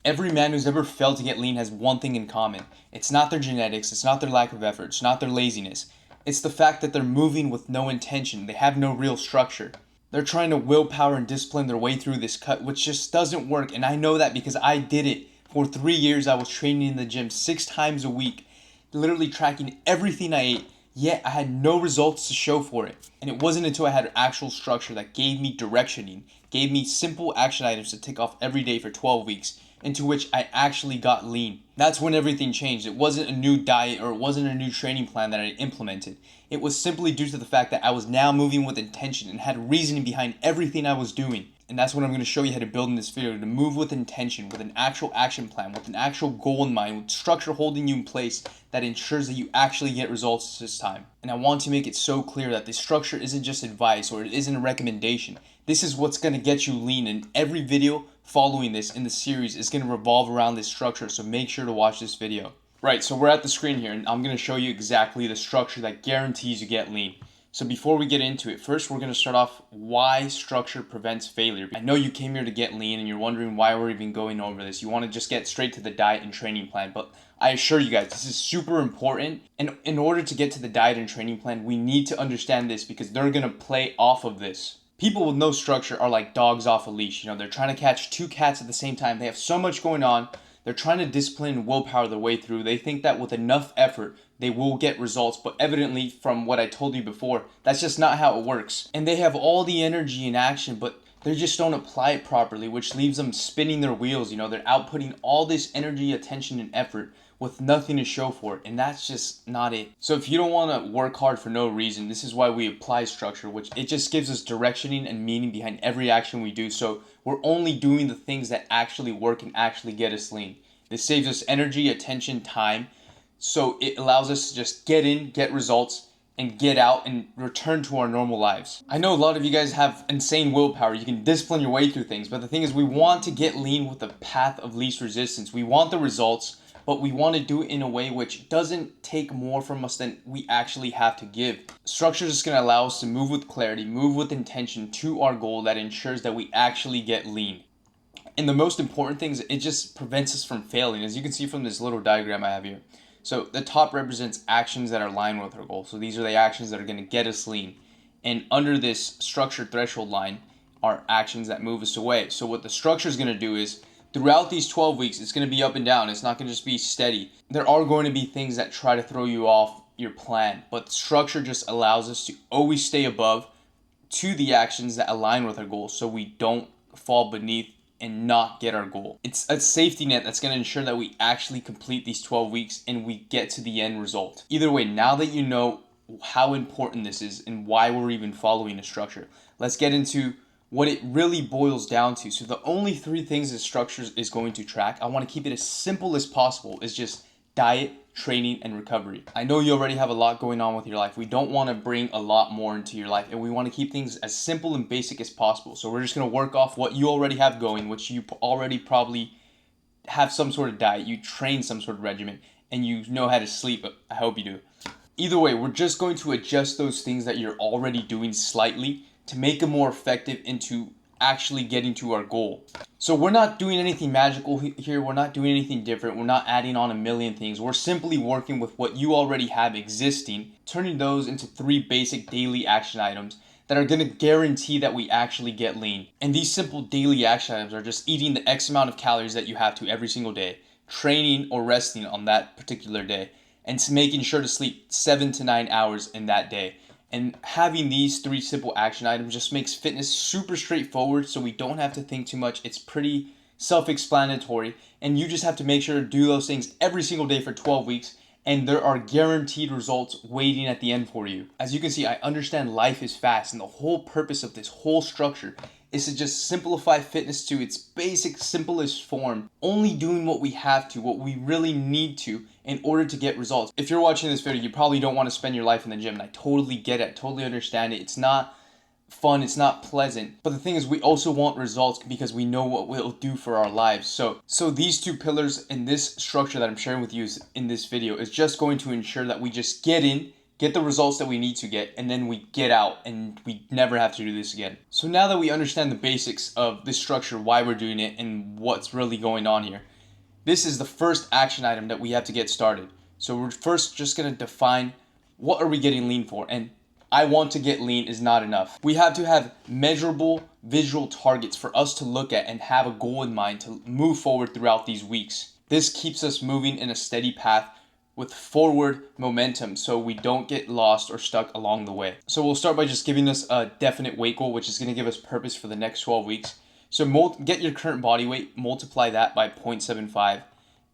Every man who's ever failed to get lean has one thing in common. It's not their genetics, it's not their lack of effort, it's not their laziness. It's the fact that they're moving with no intention, they have no real structure. They're trying to willpower and discipline their way through this cut, which just doesn't work. And I know that because I did it. For 3 years, I was training in the gym 6 times a week, literally tracking everything I ate, yet I had no results to show for it. And it wasn't until I had an actual structure that gave me directioning, gave me simple action items to tick off every day for 12 weeks, into which I actually got lean. That's when everything changed. It wasn't a new diet or it wasn't a new training plan that I implemented. It was simply due to the fact that I was now moving with intention and had reasoning behind everything I was doing. And that's what I'm going to show you how to build in this video, to move with intention, with an actual action plan, with an actual goal in mind, with structure holding you in place that ensures that you actually get results this time. And I want to make it so clear that this structure isn't just advice or it isn't a recommendation. This is what's going to get you lean, and every video following this in the series is going to revolve around this structure, so make sure to watch this video. Right, so we're at the screen here and I'm going to show you exactly the structure that guarantees you get lean. So before we get into it, first we're going to start off why structure prevents failure. I know you came here to get lean and you're wondering why we're even going over this. You want to just get straight to the diet and training plan, but I assure you guys, this is super important. And in order to get to the diet and training plan, we need to understand this because they're going to play off of this. People with no structure are like dogs off a leash. You know, they're trying to catch two cats at the same time. They have so much going on. They're trying to discipline and willpower their way through. They think that with enough effort, they will get results. But evidently, from what I told you before, that's just not how it works. And they have all the energy and action, but they just don't apply it properly, which leaves them spinning their wheels. You know, they're outputting all this energy, attention, and effort with nothing to show for it, and that's just not it. So if you don't want to work hard for no reason, this is why we apply structure, which it just gives us directioning and meaning behind every action we do. So we're only doing the things that actually work and actually get us lean. This saves us energy, attention, time. So it allows us to just get in, get results, and get out and return to our normal lives. I know a lot of you guys have insane willpower. You can discipline your way through things, but the thing is, we want to get lean with the path of least resistance. We want the results, but we want to do it in a way which doesn't take more from us than we actually have to give. Structure is just going to allow us to move with clarity, move with intention to our goal that ensures that we actually get lean. And the most important thing is it just prevents us from failing, as you can see from this little diagram I have here. So the top represents actions that are aligned with our goal. So these are the actions that are going to get us lean. And under this structured threshold line are actions that move us away. So what the structure is going to do is, throughout these 12 weeks, it's going to be up and down. It's not going to just be steady. There are going to be things that try to throw you off your plan, but structure just allows us to always stay above to the actions that align with our goals so we don't fall beneath and not get our goal. It's a safety net that's going to ensure that we actually complete these 12 weeks and we get to the end result. Either way, now that you know how important this is and why we're even following a structure, let's get into what it really boils down to. So the only three things this structure is going to track, I want to keep it as simple as possible, is just diet, training, and recovery. I know you already have a lot going on with your life. We don't want to bring a lot more into your life, and we want to keep things as simple and basic as possible. So we're just going to work off what you already have going, which you already probably have some sort of diet, you train some sort of regimen, and you know how to sleep. I hope you do. Either way, we're just going to adjust those things that you're already doing slightly to make them more effective into actually getting to our goal. So we're not doing anything magical here. We're not doing anything different. We're not adding on a million things. We're simply working with what you already have existing, turning those into 3 basic daily action items that are going to guarantee that we actually get lean. And these simple daily action items are just eating the X amount of calories that you have to every single day, training or resting on that particular day, and making sure to sleep 7 to 9 hours in that day. And having these 3 simple action items just makes fitness super straightforward, so we don't have to think too much. It's pretty self-explanatory, and you just have to make sure to do those things every single day for 12 weeks, and there are guaranteed results waiting at the end for you. As you can see, I understand life is fast, and the whole purpose of this whole structure is to just simplify fitness to its basic, simplest form, only doing what we have to, what we really need to, in order to get results. If you're watching this video, you probably don't want to spend your life in the gym, and I totally get it, I totally understand it. It's not fun, it's not pleasant, but the thing is, we also want results because we know what we'll do for our lives. So these 2 pillars in this structure that I'm sharing with you in this video is just going to ensure that we just get in, get the results that we need to get, and then we get out and we never have to do this again. So now that we understand the basics of this structure, why we're doing it, and what's really going on here, This is the first action item that we have to get started. So we're first just going to define what are we getting lean for, and I want to get lean is not enough. We have to have measurable visual targets for us to look at and have a goal in mind to move forward throughout these weeks. This keeps us moving in a steady path with forward momentum so we don't get lost or stuck along the way. So we'll start by just giving us a definite weight goal, which is going to give us purpose for the next 12 weeks. So get your current body weight, multiply that by 0.75,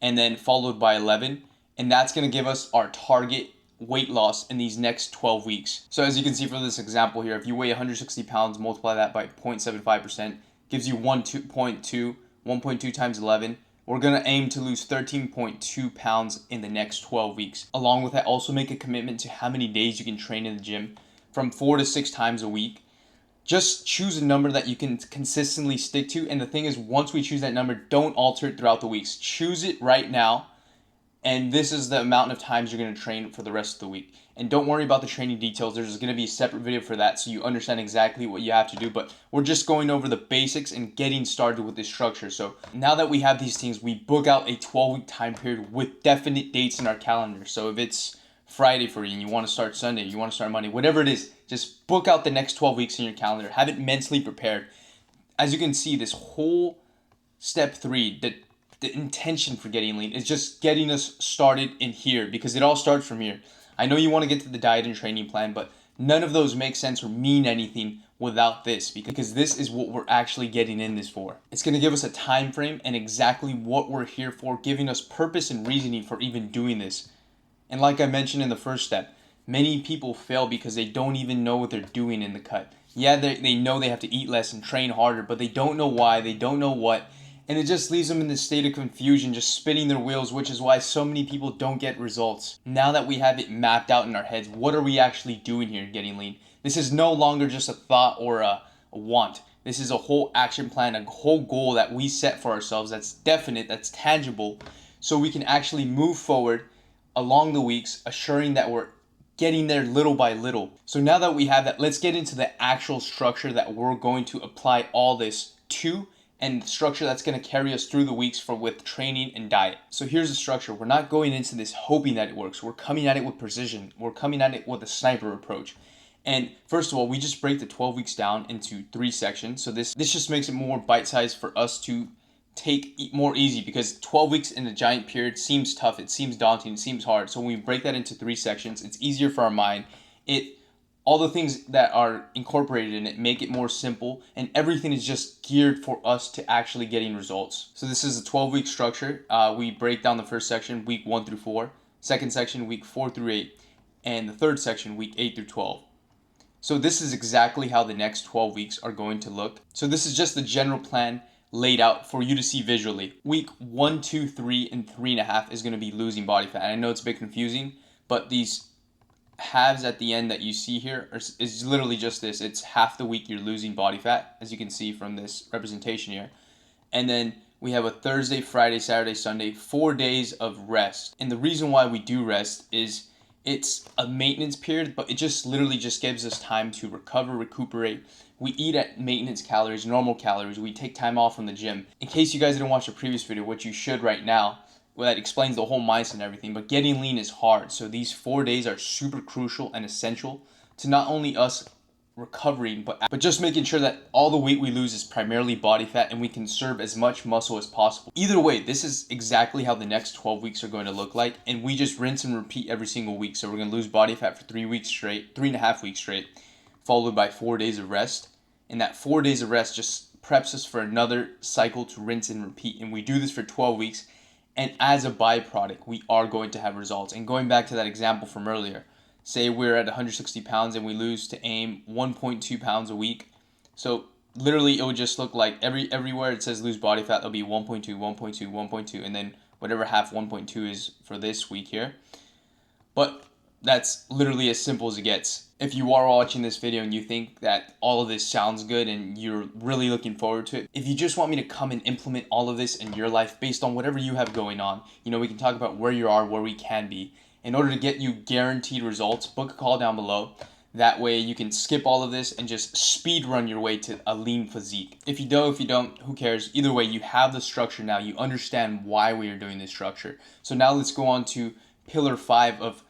and then followed by 11, and that's going to give us our target weight loss in these next 12 weeks. So as you can see for this example here, if you weigh 160 pounds, multiply that by 0.75%, gives you 1.2 times 11. We're going to aim to lose 13.2 pounds in the next 12 weeks. Along with that, also make a commitment to how many days you can train in the gym, from 4 to 6 times a week. Just choose a number that you can consistently stick to. And the thing is, once we choose that number, don't alter it throughout the weeks. Choose it right now. And this is the amount of times you're going to train for the rest of the week. And don't worry about the training details. There's going to be a separate video for that so you understand exactly what you have to do. But we're just going over the basics and getting started with this structure. So now that we have these things, we book out a 12-week time period with definite dates in our calendar. So if it's Friday for you and you want to start Sunday, you want to start Monday, whatever it is, just book out the next 12 weeks in your calendar. Have it mentally prepared. As you can see, this whole step 3, the intention for getting lean is just getting us started in here, because it all starts from here. I know you want to get to the diet and training plan, but none of those make sense or mean anything without this, because this is what we're actually getting in this for. It's going to give us a time frame and exactly what we're here for, giving us purpose and reasoning for even doing this. And like I mentioned in the first step, many people fail because they don't even know what they're doing in the cut. Yeah, they know they have to eat less and train harder, but they don't know why, they don't know what. And it just leaves them in this state of confusion, just spinning their wheels, which is why so many people don't get results. Now that we have it mapped out in our heads, what are we actually doing here getting lean? This is no longer just a thought or a want. This is a whole action plan, a whole goal that we set for ourselves that's definite, that's tangible, so we can actually move forward along the weeks, assuring that we're getting there little by little. So now that we have that, let's get into the actual structure that we're going to apply all this to, and the structure that's going to carry us through the weeks with training and diet. So here's the structure. We're not going into this hoping that it works. We're coming at it with precision. We're coming at it with a sniper approach. And first of all, we just break the 12 weeks down into 3 sections. So this just makes it more bite-sized for us to take more easy, because 12 weeks in a giant period seems tough. It seems daunting. It seems hard. So when we break that into 3 sections, it's easier for our mind. All the things that are incorporated in it make it more simple, and everything is just geared for us to actually getting results. So this is a 12-week structure. We break down the first section, week 1 through 4, second section, week 4 through 8, and the third section, week 8 through 12. So this is exactly how the next 12 weeks are going to look. So this is just the general plan laid out for you to see visually. Week 1, 2, 3, and 3.5 is going to be losing body fat. And I know it's a bit confusing, but these halves at the end that you see here is literally just this. It's half the week you're losing body fat, as you can see from this representation here. And then we have a Thursday, Friday, Saturday, Sunday, 4 days of rest. And the reason why we do rest is it's a maintenance period, but it just literally just gives us time to recover, recuperate. We eat at maintenance calories, normal calories. We take time off from the gym. In case you guys didn't watch the previous video, which you should right now, well, that explains the whole mindset and everything, but getting lean is hard. So these 4 days are super crucial and essential to not only us recovering, but just making sure that all the weight we lose is primarily body fat and we conserve as much muscle as possible. Either way, this is exactly how the next 12 weeks are going to look like, and we just rinse and repeat every single week. So we're going to lose body fat for 3 weeks straight, 3.5 weeks straight, followed by 4 days of rest. And that 4 days of rest just preps us for another cycle to rinse and repeat. And we do this for 12 weeks. And as a byproduct, we are going to have results. And going back to that example from earlier, say we're at 160 pounds and we lose to aim 1.2 pounds a week. So literally it would just look like everywhere it says lose body fat, there'll be 1.2, 1.2, 1.2, and then whatever half 1.2 is for this week here. But that's literally as simple as it gets. If you are watching this video and you think that all of this sounds good and you're really looking forward to it, if you just want me to come and implement all of this in your life based on whatever you have going on, we can talk about where you are, where we can be. In order to get you guaranteed results, book a call down below. That way you can skip all of this and just speed run your way to a lean physique. If you don't, who cares? Either way, you have the structure now. You understand why we are doing this structure. So now let's go on to pillar 5 of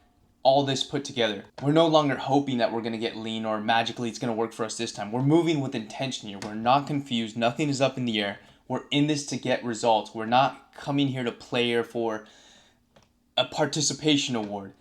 all this put together. We're no longer hoping that we're going to get lean or magically it's going to work for us this time. We're moving with intention here. We're not confused. Nothing is up in the air. We're in this to get results. We're not coming here to play or for a participation award.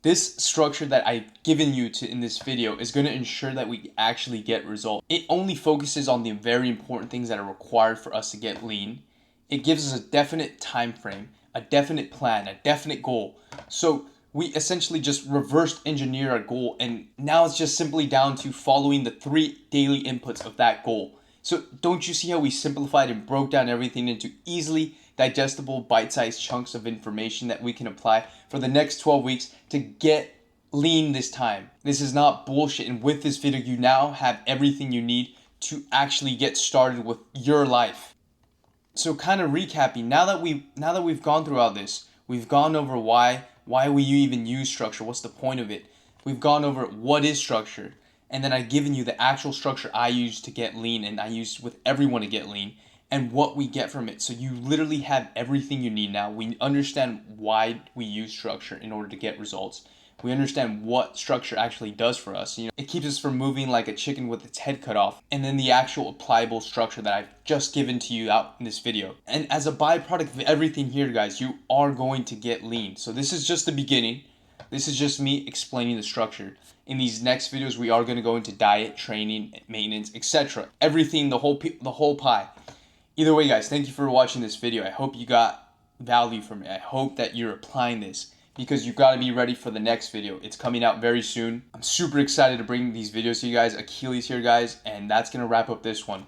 This structure that I've given you in this video is going to ensure that we actually get results. It only focuses on the very important things that are required for us to get lean. It gives us a definite time frame, a definite plan, a definite goal. So we essentially just reversed engineer our goal, and now it's just simply down to following the 3 daily inputs of that goal. So don't you see how we simplified and broke down everything into easily digestible bite-sized chunks of information that we can apply for the next 12 weeks to get lean this time? This is not bullshit, and with this video you now have everything you need to actually get started with your life. So kind of recapping, now that we've gone through all this, we've gone over why we even use structure, what's the point of it? We've gone over what is structure, and then I've given you the actual structure I use to get lean and I use with everyone to get lean and what we get from it. So you literally have everything you need now. We understand why we use structure in order to get results. We understand what structure actually does for us. It keeps us from moving like a chicken with its head cut off. And then the actual applicable structure that I've just given to you out in this video. And as a byproduct of everything here, guys, you are going to get lean. So this is just the beginning. This is just me explaining the structure. In these next videos, we are going to go into diet, training, maintenance, etc. Everything, the whole pie. Either way, guys, thank you for watching this video. I hope you got value from it. I hope that you're applying this, because you've got to be ready for the next video. It's coming out very soon. I'm super excited to bring these videos to you guys. Achilles here, guys, and that's going to wrap up this one.